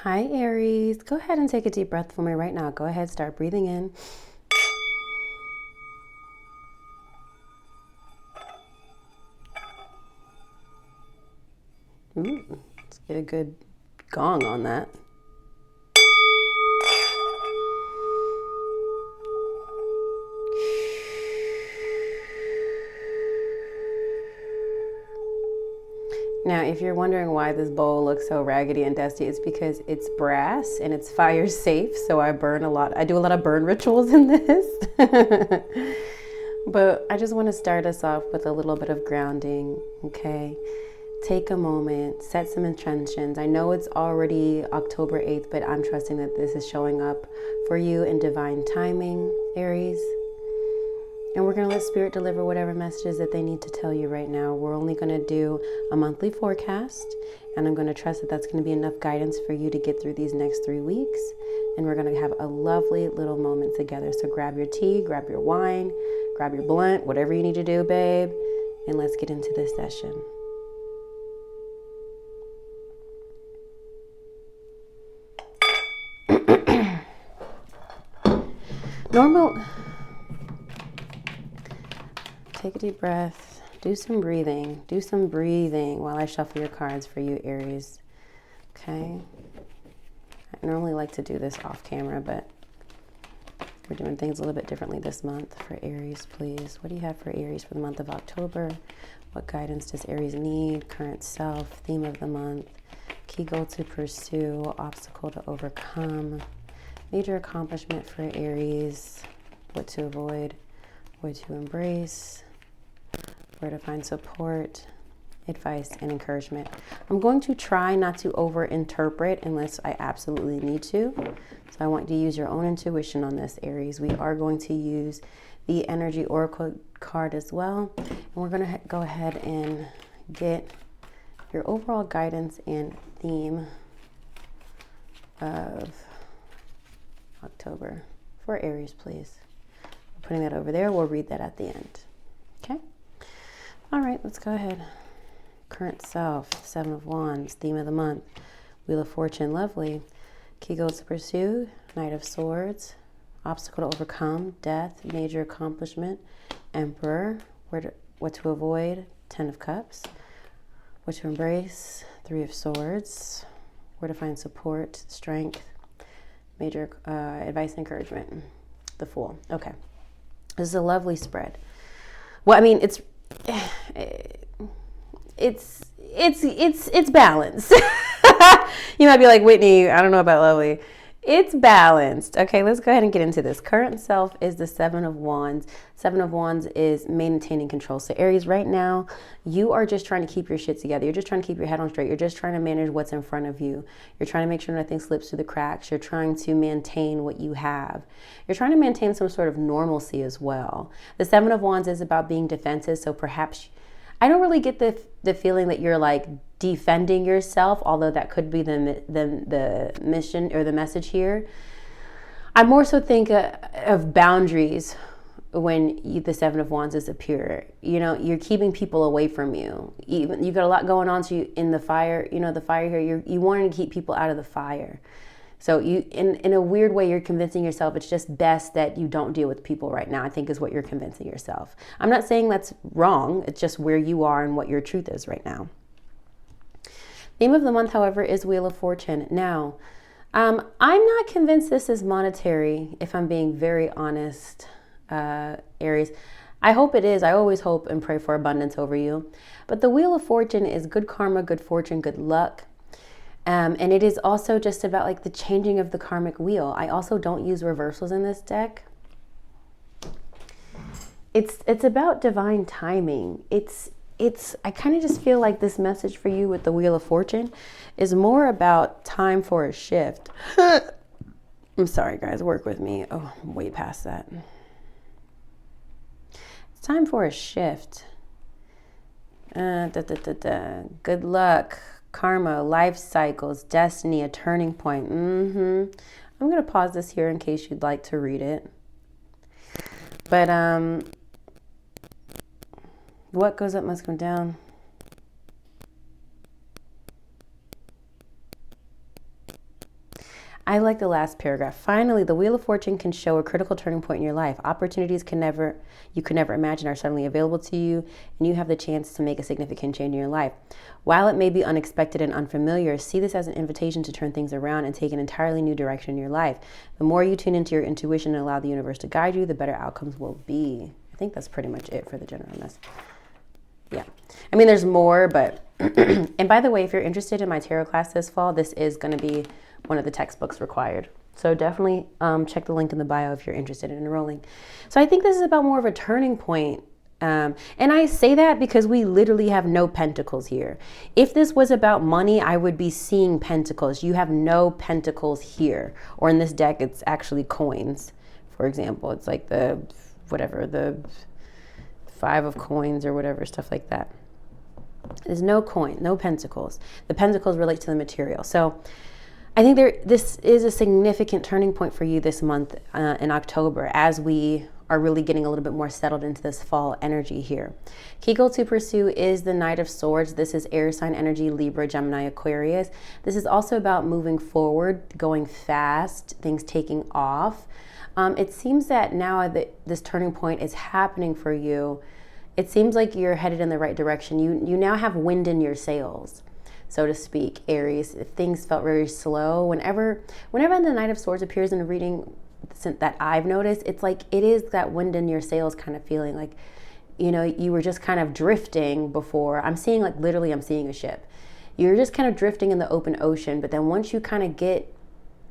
Hi, Aries. Go ahead and take a deep breath for me right now. Go ahead, start breathing in. Let's get a good gong on that. Now, if you're wondering why this bowl looks so raggedy and dusty, it's because it's brass and it's fire safe. So I burn a lot. I do a lot of burn rituals in this. But I just want to start us off with a little bit of grounding, okay? Take a moment, set some intentions. I know it's already October 8th, but I'm trusting that this is showing up for you in divine timing, Aries. And we're going to let Spirit deliver whatever messages that they need to tell you right now. We're only going to do a monthly forecast, and I'm going to trust that that's going to be enough guidance for you to get through these next 3 weeks. And we're going to have a lovely little moment together. So grab your tea, grab your wine, grab your blunt, whatever you need to do, babe, and let's get into this session. Take a deep breath, do some breathing while I shuffle your cards for you, Aries. Okay. I normally like to do this off camera, but we're doing things a little bit differently this month for Aries, please. What do you have for Aries for the month of October? What guidance does Aries need? Current self, theme of the month, key goal to pursue, obstacle to overcome, major accomplishment for Aries, what to avoid, what to embrace, where to find support, advice, and encouragement. I'm going to try not to over-interpret unless I absolutely need to. So I want you to use your own intuition on this, Aries. We are going to use the Energy Oracle card as well. And we're going to go ahead and get your overall guidance and theme of October for Aries, please. Putting that over there. We'll read that at the end. Okay? All right, let's go ahead. Current self, 7 of Wands, theme of the month, Wheel of Fortune, lovely. Key goals to pursue, Knight of Swords, obstacle to overcome, death, major accomplishment, Emperor, what to avoid, 10 of Cups, what to embrace, 3 of Swords, where to find support, strength, major advice and encouragement, the Fool. Okay. This is a lovely spread. Well, I mean, it's balanced. You might be like, Whitney, I don't know about lovely. It's balanced. Okay, let's go ahead and get into this. Current self is the 7 of Wands. 7 of Wands is maintaining control. So Aries, right now, you are just trying to keep your shit together. You're just trying to keep your head on straight. You're just trying to manage what's in front of you. You're trying to make sure nothing slips through the cracks. You're trying to maintain what you have. You're trying to maintain some sort of normalcy as well. The 7 of Wands is about being defensive. So perhaps, I don't really get the feeling that you're like defending yourself, although that could be the mission or the message here. I more so think of boundaries when the 7 of Wands is appear. You know, you're keeping people away from you. Even you got a lot going on to you in the fire. You know, the fire here. You wanting to keep people out of the fire. So you, in a weird way, you're convincing yourself it's just best that you don't deal with people right now, I think is what you're convincing yourself. I'm not saying that's wrong. It's just where you are and what your truth is right now. Theme of the month, however, is Wheel of Fortune. Now, I'm not convinced this is monetary, if I'm being very honest, Aries. I hope it is. I always hope and pray for abundance over you. But the Wheel of Fortune is good karma, good fortune, good luck. And it is also just about like the changing of the karmic wheel. I also don't use reversals in this deck. It's about divine timing. I kind of just feel like this message for you with the Wheel of Fortune is more about time for a shift. I'm sorry, guys, work with me. Oh, I'm way past that. It's time for a shift. Good luck. Karma, life cycles, destiny, a turning point. I'm going to pause this here in case you'd like to read it. But what goes up must come down. I like the last paragraph. Finally, the Wheel of Fortune can show a critical turning point in your life. Opportunities you could never imagine are suddenly available to you, and you have the chance to make a significant change in your life. While it may be unexpected and unfamiliar, see this as an invitation to turn things around and take an entirely new direction in your life. The more you tune into your intuition and allow the universe to guide you, the better outcomes will be. I think that's pretty much it for the generalness. Yeah. I mean, there's more, but, and by the way, if you're interested in my tarot class this fall, this is going to be one of the textbooks required. So definitely check the link in the bio if you're interested in enrolling. So I think this is about more of a turning point. And I say that because we literally have no pentacles here. If this was about money, I would be seeing pentacles. You have no pentacles here. Or in this deck, it's actually coins, for example. It's like the 5 of coins or whatever, stuff like that. There's no coin, no pentacles. The pentacles relate to the material. So I think this is a significant turning point for you this month in October, as we are really getting a little bit more settled into this fall energy here. Key goal to pursue is the Knight of Swords. This is air sign energy, Libra, Gemini, Aquarius. This is also about moving forward, going fast, things taking off. It seems that now that this turning point is happening for you, it seems like you're headed in the right direction. You now have wind in your sails, so to speak, Aries. If things felt very slow, whenever the Knight of Swords appears in a reading that I've noticed, it's like it is that wind in your sails kind of feeling, like, you know, you were just kind of drifting before. I'm seeing a ship. You're just kind of drifting in the open ocean, but then once you kind of get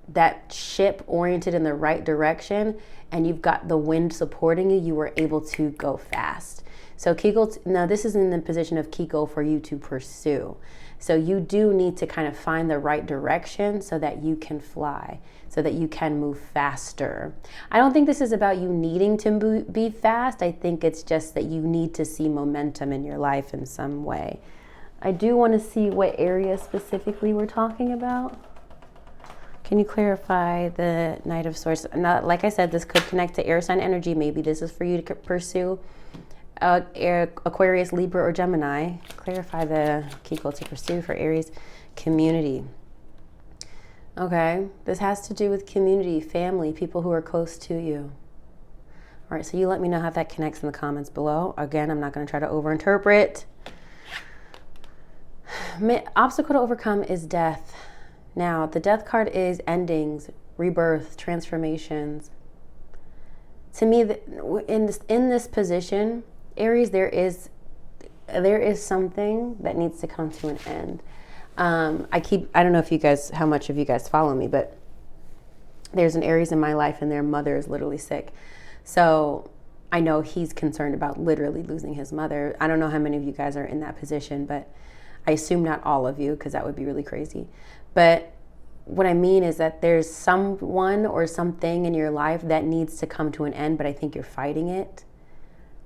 that ship oriented in the right direction and you've got the wind supporting you, you were able to go fast. So now this is in the position of key goal for you to pursue. So you do need to kind of find the right direction so that you can fly, so that you can move faster. I don't think this is about you needing to be fast. I think it's just that you need to see momentum in your life in some way. I do want to see what area specifically we're talking about. Can you clarify the Knight of Swords? Now, like I said, this could connect to air sign energy. Maybe this is for you to pursue Aquarius, Libra, or Gemini. Clarify the key goal to pursue for Aries community. Okay, this has to do with community, family, people who are close to you. All right, so you let me know how that connects in the comments below. Again, I'm not going to try to overinterpret. Obstacle to overcome is death. Now, the death card is endings, rebirth, transformations. To me, in this position, Aries, there is something that needs to come to an end. I don't know how much of you guys follow me, but there's an Aries in my life and their mother is literally sick. So I know he's concerned about literally losing his mother. I don't know how many of you guys are in that position, but I assume not all of you, because that would be really crazy. But what I mean is that there's someone or something in your life that needs to come to an end, but I think you're fighting it,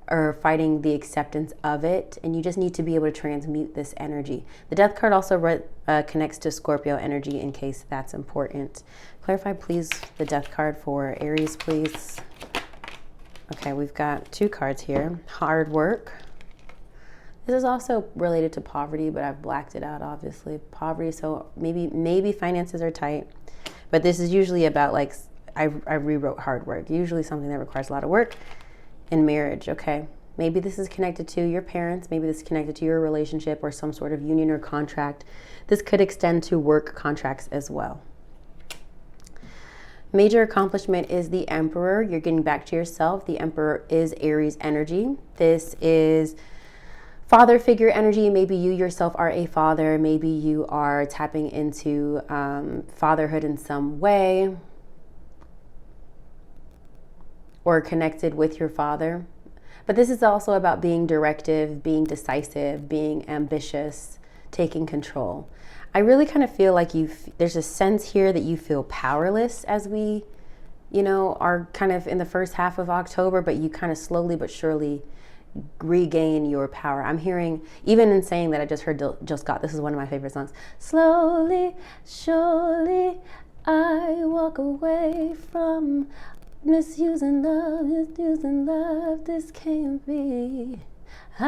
or fighting the acceptance of it, and you just need to be able to transmute this energy. The death card also connects to Scorpio energy, in case that's important. Clarify, please, the death card for Aries, please. Okay, we've got 2 cards here. Hard work. This is also related to poverty, but I've blacked it out, obviously. Poverty, so maybe finances are tight, but this is usually about, like, I rewrote hard work, usually something that requires a lot of work. In marriage, okay? Maybe this is connected to your parents. Maybe this is connected to your relationship or some sort of union or contract. This could extend to work contracts as well. Major accomplishment is the Emperor. You're getting back to yourself. The Emperor is Aries energy. This is father figure energy. Maybe you yourself are a father. Maybe you are tapping into fatherhood in some way, or connected with your father. But this is also about being directive, being decisive, being ambitious, taking control. I really kind of feel like there's a sense here that you feel powerless as we, are kind of in the first half of October, but you kind of slowly but surely regain your power. I'm hearing, even in saying that, I just heard Jill Scott. This is one of my favorite songs. Slowly, surely, I walk away from misusing love, this can't be. I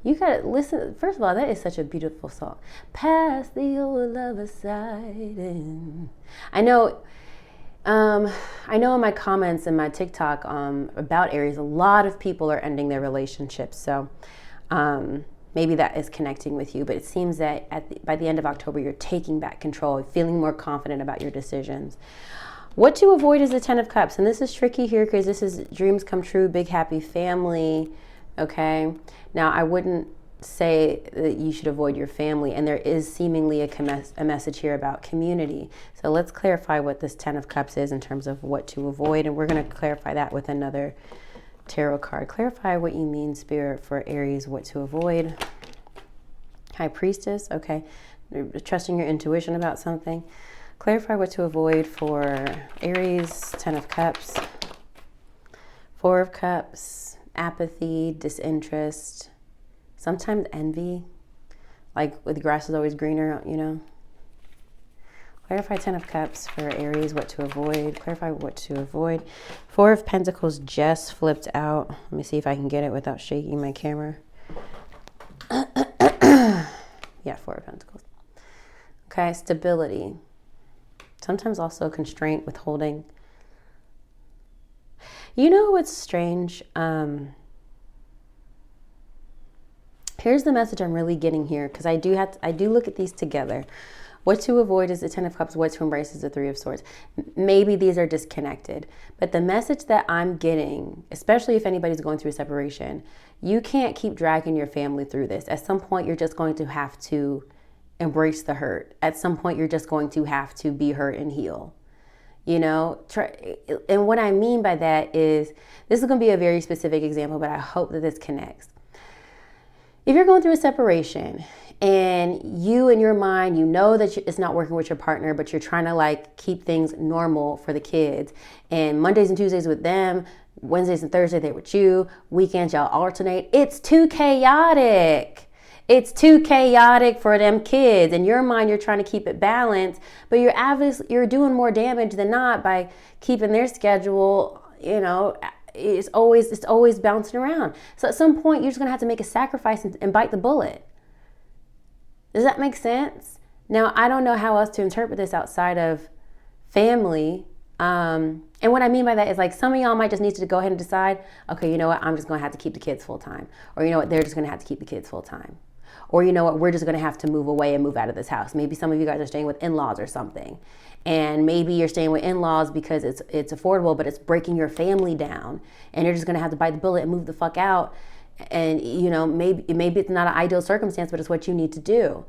You gotta listen. First of all, that is such a beautiful song. Pass the old love aside. And I know in my comments in my TikTok about Aries, a lot of people are ending their relationships. So maybe that is connecting with you. But it seems that by the end of October, you're taking back control, feeling more confident about your decisions. What to avoid is the Ten of Cups. And this is tricky here because this is dreams come true, big happy family. Okay. Now, I wouldn't say that you should avoid your family, and there is seemingly a message here about community. So let's clarify what this Ten of Cups is in terms of what to avoid, and we're going to clarify that with another tarot card. Clarify what you mean, Spirit, for Aries, what to avoid. High Priestess, okay. Trusting your intuition about something. Clarify what to avoid for Aries, Ten of Cups, Four of Cups, apathy, disinterest, sometimes envy, like with the grass is always greener, you know. Clarify Ten of Cups for Aries, what to avoid. Clarify what to avoid. Four of Pentacles just flipped out. Let me see if I can get it without shaking my camera. Yeah, Four of Pentacles. Okay, stability. Sometimes also constraint, withholding. You know what's strange? Here's the message I'm really getting here, because I do look at these together. What to avoid is the Ten of Cups. What to embrace is the Three of Swords. Maybe these are disconnected, but the message that I'm getting, especially if anybody's going through a separation, you can't keep dragging your family through this. At some point, you're just going to have to embrace the hurt. At some point, you're just going to have to be hurt and heal. You know, and what I mean by that is, this is going to be a very specific example, but I hope that this connects. If you're going through a separation and you in your mind, you know that it's not working with your partner, but you're trying to like keep things normal for the kids, and Mondays and Tuesdays with them, Wednesdays and Thursdays they're with you, weekends y'all alternate. It's too chaotic. It's too chaotic for them kids. In your mind, you're trying to keep it balanced, but you're doing more damage than not by keeping their schedule, you know, it's always bouncing around. So at some point, you're just going to have to make a sacrifice and bite the bullet. Does that make sense? Now, I don't know how else to interpret this outside of family. And what I mean by that is, like, some of y'all might just need to go ahead and decide, okay, you know what, I'm just going to have to keep the kids full time. Or you know what, they're just going to have to keep the kids full time. Or you know what, we're just going to have to move away and move out of this house. Maybe some of you guys are staying with in-laws or something. And maybe you're staying with in-laws because it's affordable, but it's breaking your family down. And you're just going to have to bite the bullet and move the fuck out. And, you know, maybe it's not an ideal circumstance, but it's what you need to do.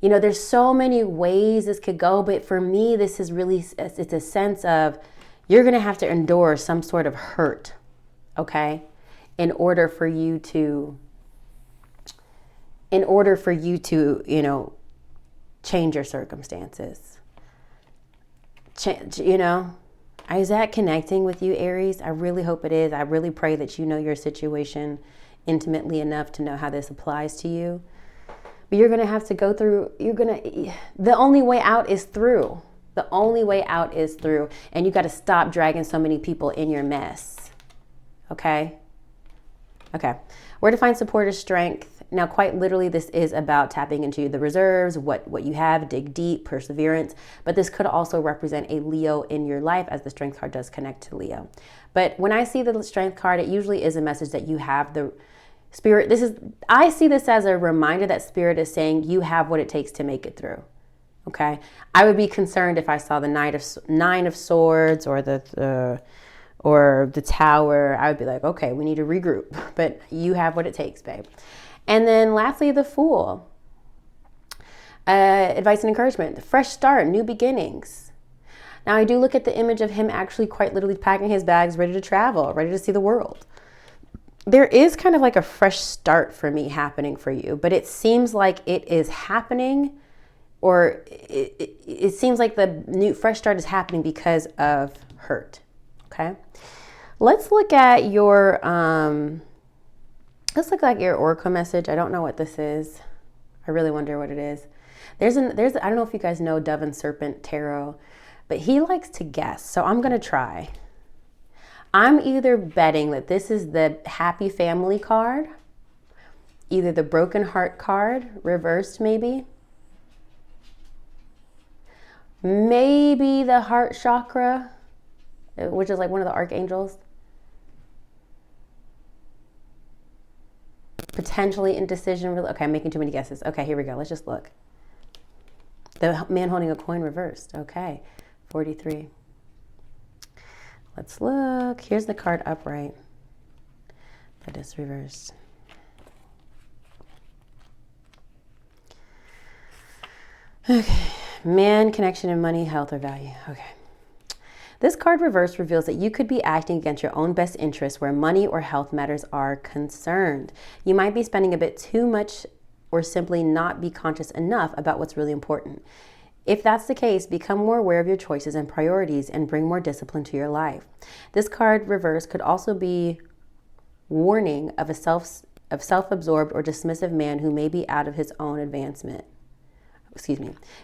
You know, there's so many ways this could go. But for me, this is really, it's a sense of you're going to have to endure some sort of hurt, okay, in order for you to, you know, change your circumstances. You know, is that connecting with you, Aries? I really hope it is. I really pray that you know your situation intimately enough to know how this applies to you. But you're going to have to go through, the only way out is through. The only way out is through. And you got to stop dragging so many people in your mess. Okay? Okay. Where to find support or strength. Now, quite literally, this is about tapping into the reserves, what you have, dig deep, perseverance. But this could also represent a Leo in your life, as the strength card does connect to Leo. But when I see the strength card, it usually is a message that you have the Spirit. I see this as a reminder that Spirit is saying you have what it takes to make it through. Okay? I would be concerned if I saw the Nine of Swords or the Tower. I would be like, okay, we need to regroup. But you have what it takes, babe. And then lastly, the Fool. Advice and encouragement. Fresh start, new beginnings. Now, I do look at the image of him actually quite literally packing his bags, ready to travel, ready to see the world. There is kind of like a fresh start for me happening for you, but it seems like it is happening, or it seems like the new fresh start is happening because of hurt. Okay. Let's look at your, let's look like your oracle message. I don't know what this is. I really wonder what it is. I don't know if you guys know Dove and Serpent Tarot, but he likes to guess. So I'm going to try. I'm either betting that this is the happy family card, either the broken heart card, reversed maybe. Maybe the heart chakra, which is like one of the archangels. Potentially indecision. Okay, I'm making too many guesses. Okay, here we go. Let's just look. The man holding a coin reversed. Okay, 43. Let's look. Here's the card upright, but it's reversed. Okay, man, connection, and money, health, or value. Okay. This card reversed reveals that you could be acting against your own best interests where money or health matters are concerned. You might be spending a bit too much or simply not be conscious enough about what's really important. If that's the case, become more aware of your choices and priorities and bring more discipline to your life. This card reverse could also be warning of a self-absorbed or dismissive man who may be out of his own advancement.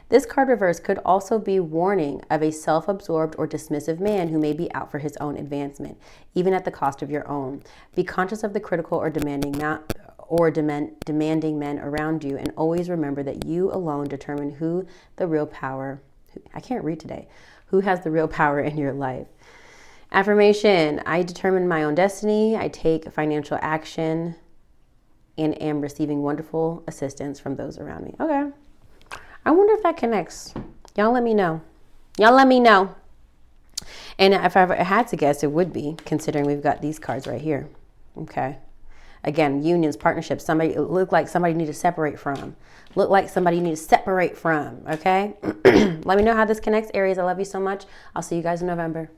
This card reverse could also be warning of a self-absorbed or dismissive man who may be out for his own advancement, even at the cost of your own. Be conscious of the critical or demanding men around you, and always remember that you alone determine who has the real power in your life. Affirmation: I determine my own destiny. I take financial action and am receiving wonderful assistance from those around me. Okay. I wonder if that connects. Y'all let me know. And if I had to guess, it would be, considering we've got these cards right here. Okay. Again, unions, partnerships, somebody look like somebody you need to separate from. Okay? Let me know how this connects, Aries. I love you so much. I'll see you guys in November.